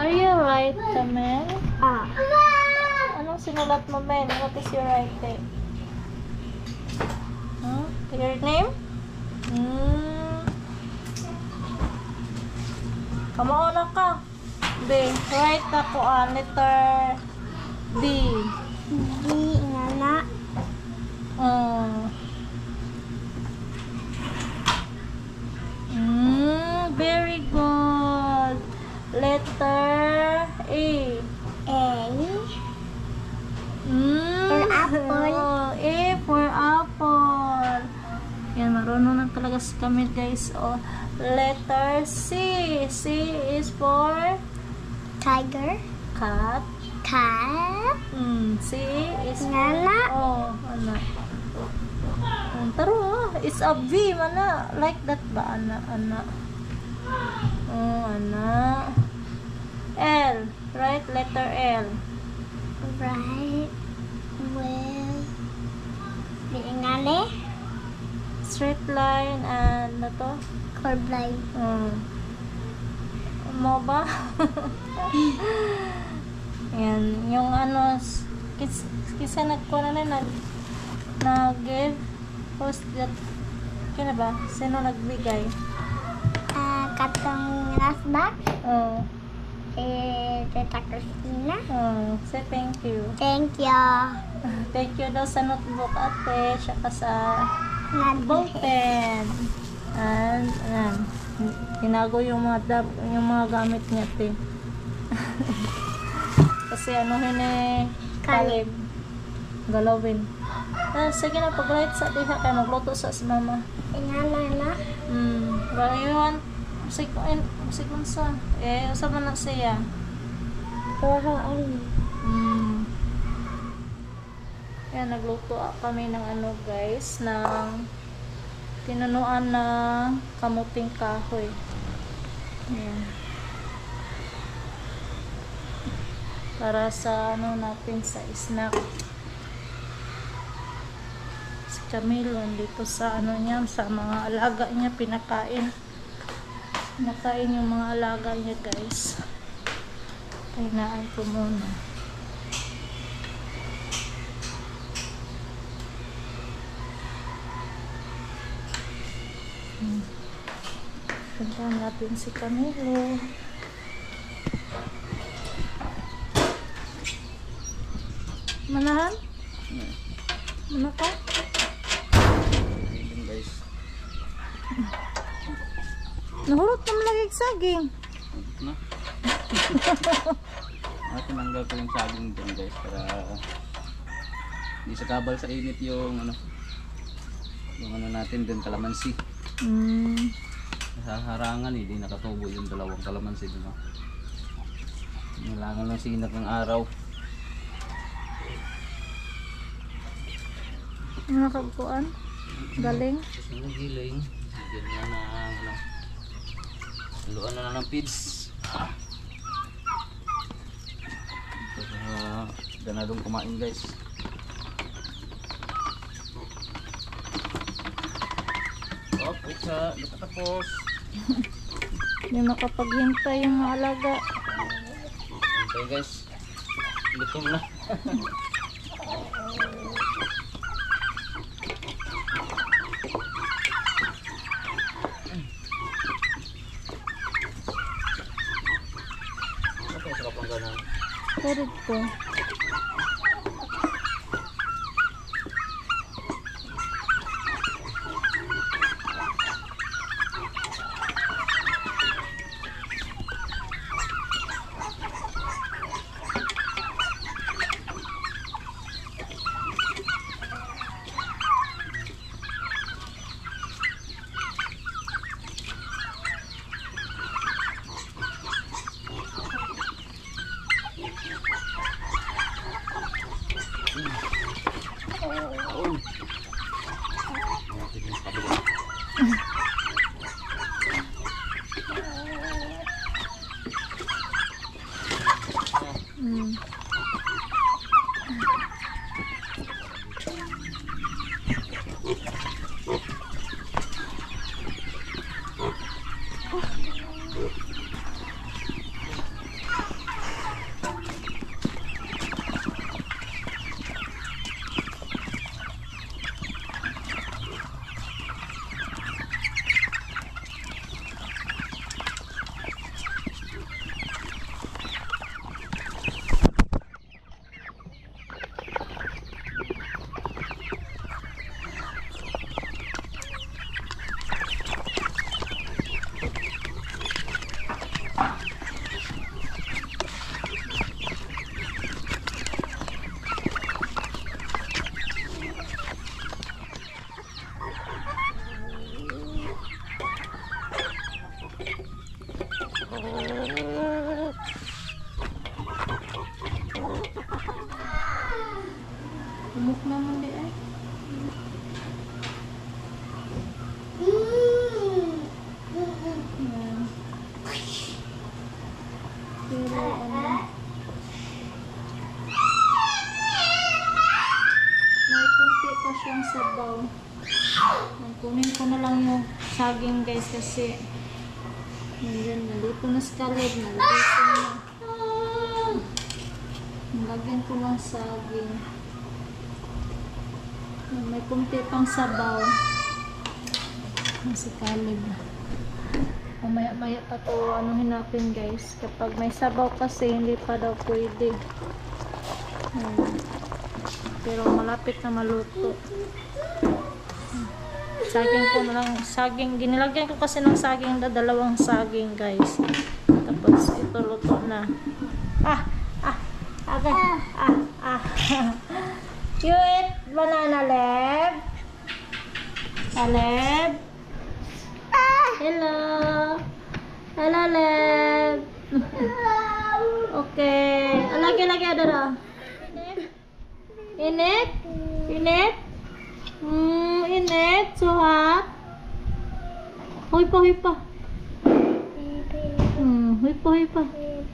Are you right, Mel? Ah. Anong sinulat mo, Mel? What is your writing? Huh? Your name? Kamauna ka. B. Write ako letter B. B nga na. Very good. Letter A. A. For apple. A for apple. Yan, marunong na talaga si Camille, guys. Letter C. C is for Tiger. cat. Cat. C is for Nana. Ana. Taro, it's a V, mana. Like that ba, ana? Ana. Ana. L. Right, letter L. Right. Well. Biingale. Straight line and ano to? Curve line. Mo ba? Yan, yung ano, kisa nagkuha na nag-give. Who's that? Kina ba? Sino nagbigay? Katong Nasbak. Teta Christina. Say thank you. Thank you. Thank you daw sa notebook, ate. Tsaka sa ballpen. And, ayan. Tinago yung mga gamit niya, ate. Kasi ano Caleb. Galawin. Sige na, pag-write sa diha kaya magluto sa si mama. Ingana na. But you want sekunsa. Usa man na siya. Pero Yan, nagluto kami ng ano, guys, ng tinunuan na kamuting kahoy. Yan. Para sa ano natin, sa snack. Si Camilo dito sa ano niya, sa mga alaga niya, pinakain yung mga alaga niya, guys. Kainaan ko muna. Puntahan natin si Camilo. Manahan? Mana ka? Guys. Nahulot naman lagi saging. Na? Tinanggal ko yung saging dyan, guys, para hindi sa kabal sa init yung ano natin dun, kalamansi. Sa harangan hindi nakatubo yung dalawang kalamansi dun. Kailangan lang sinag ng araw. Mga kagpuan? Galing? Ang giling. Ganyan na haluan na ng feeds. Ganadong kumain, guys. Pizza, nakatapos. Hindi makapaghintay yung mga alaga. Okay, guys. Lutom na. Okay, sarap ang ganun. Pero po. Yan. Pero ano, may kunti pa siyang sabaw. Kunin ko na lang yung saging guys kasi nandito na si Caleb, nalagay ko na. Nalagyan ko ng saging. May kunti pang sabaw. Si Caleb. Maya pa to anuhin natin guys. Kapag may sabaw kasi hindi pa daw pwede. Pero malapit na maluto. Saging ko na lang. Saging. Ginilagyan ko kasi ng saging. Dalawang saging guys. Tapos ito luto na. Okay. You eat banana, Leb? Leb? Hello. Hello, Leb. Okay. Lagi ada dah. Init? Init? Init? So hot? Hoy pa. Hoy pa.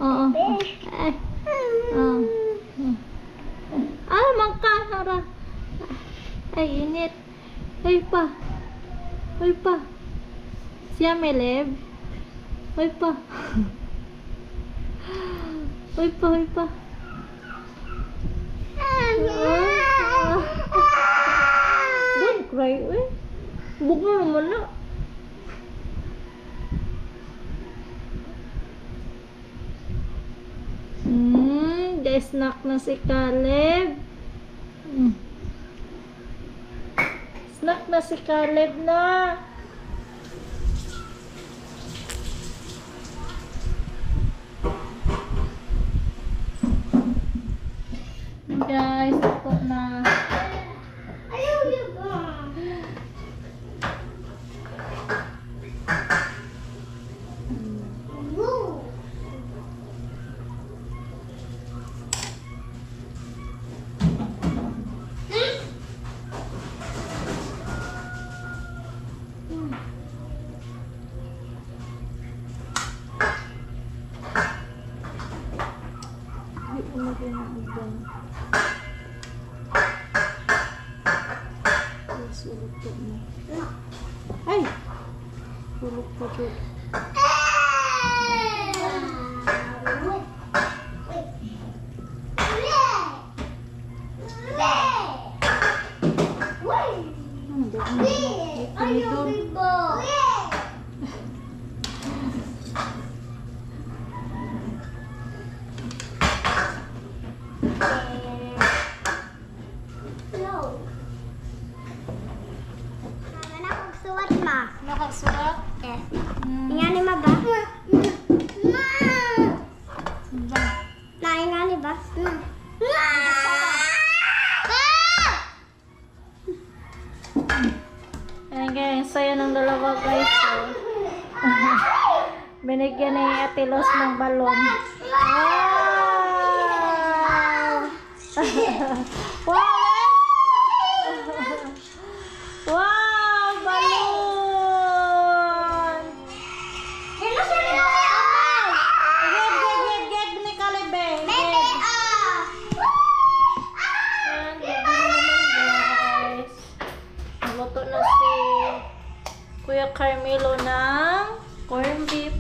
Oo. Mangka. Hara. Ay, init. Hoy pa. Siya may Leb. Hoy pa. Don't cry, eh. Buka naman na. Snack na si Caleb. Snack na si Caleb na. Guys, ito na. Ay! Tulog pa po. Nakasulat? Yes. Nga ni ba? Nga ni ba? Ayan guys, saya ng dalawa guys. Binigyan ni Ate Los ng balon. Wow! Wow! Balon! Get ni Calebe. Luto na si Kuya Carmelo ng corn beef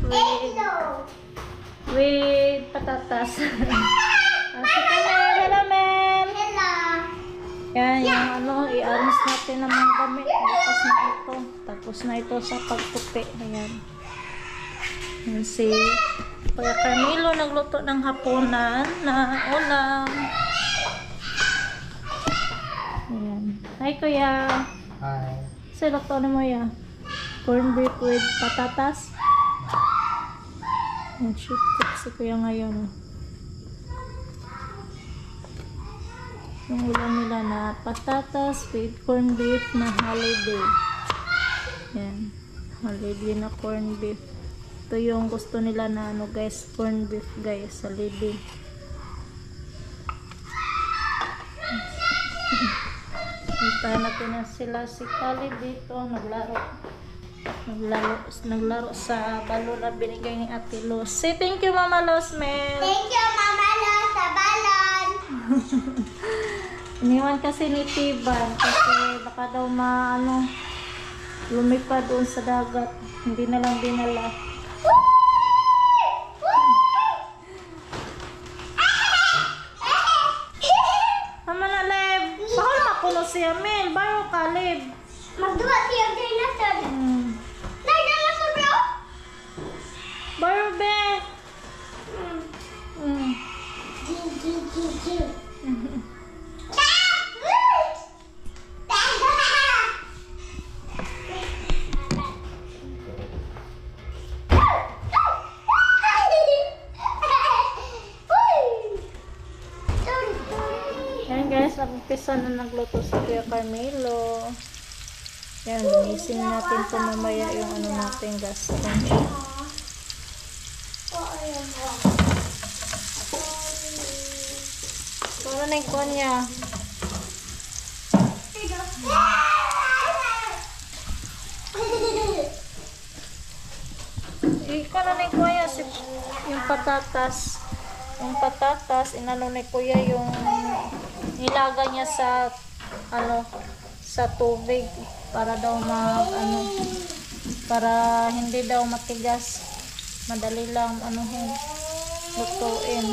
with patatas. Si Camel, hello Mel. Yan, yung ano, i-arrange natin ng mga damit. Tapos na ito. Tapos na ito sa pagtupi. Ayan. Yan si Kuya Carmelo nagluto ng hapunan na ulam. Ayan. Hi Kuya. Hi. Sa luto na mo ya? Corn beef with patatas. Ayan, shoot cook si Kuya ngayon. Yung ulam nila na patatas with corn beef na holiday. Yan. Holiday na corn beef. Ito yung gusto nila na ano guys, corn beef guys, holiday. Puntahan natin na sila si Caleb dito, naglaro. Naglaro sa balon na binigay ni Ate Luz. Say thank you, Mama Luz, Mel. Thank you, Mama Lo, sa balon. Iniwan kasi ni Tiban kasi baka daw lumipad doon sa dagat. Hindi na lang dinala. Tama na, Leb. Baka makulo siya, Mel. Bayo ka, Leb. Magduwa siya dinosaur. Nay, dinosaur bro? Bayo, be. Yan guys, nag-umpisa na nagluto si Kuya Carmelo. Yan, linisin natin ito mamaya yung natin gas. Ano na yung kuha niya? Ikaw na yung kuha niya, yung patatas. Yung patatas, inano ni Kuya yung nilaga niya sa sa tubig para daw para hindi daw matigas. Madali lang lutuin.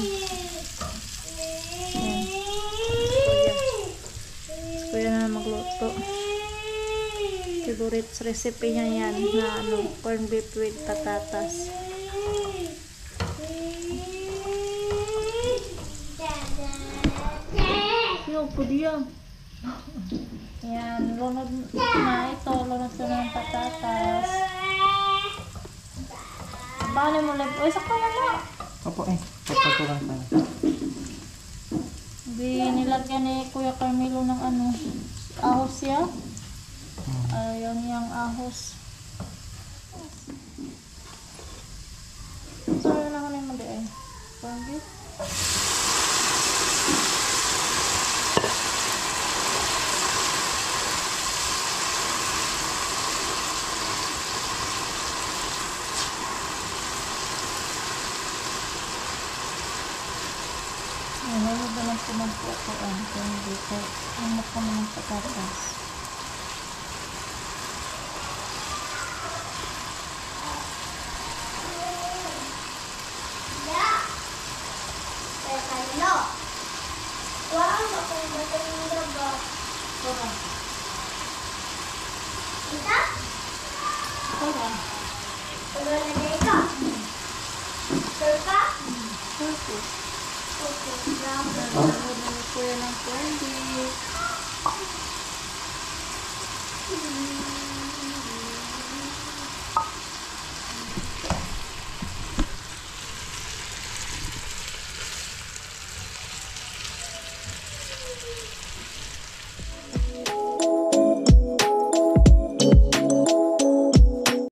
Kuya na magluto. Favorite recipe niya yan na corned beef with patatas. Yo, pudiya. Yan, lunod na ito. Lunod na ng patatas. Bali mo lang. Uy, sakto na na. Opo papatulang pa. Nilagyan ni Kuya Carmelo ng ahos siya. Ayun yung ahos. Sorry na ako na yung mali eh. Corned beef. Meron ba lang kumagpuan kung dito ang mukha ng patatas. Kuya